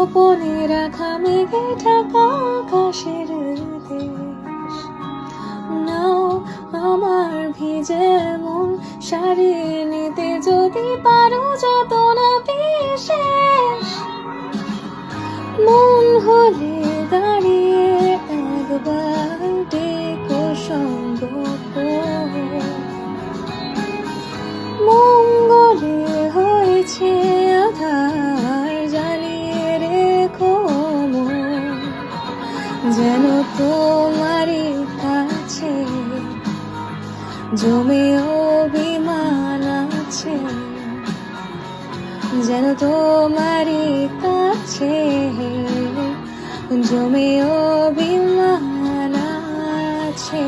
গোপনে রাখা মেঘে ঢাকা আকাশের দেশ। নাও আমার ভিজে মন সারিয়ে নিতে যদি পারো যত না বিশেষ। মন হলে দাঁড়িয়ে একবার ডেকো সঙ্গ মঙ্গলে হয়েছে আধার জ্বালিয়ে রেখো মন, যেন তোমারই কাছে জমে অভিমান আছে, যেন তোমারই কাছে জমে অভিমান আছে।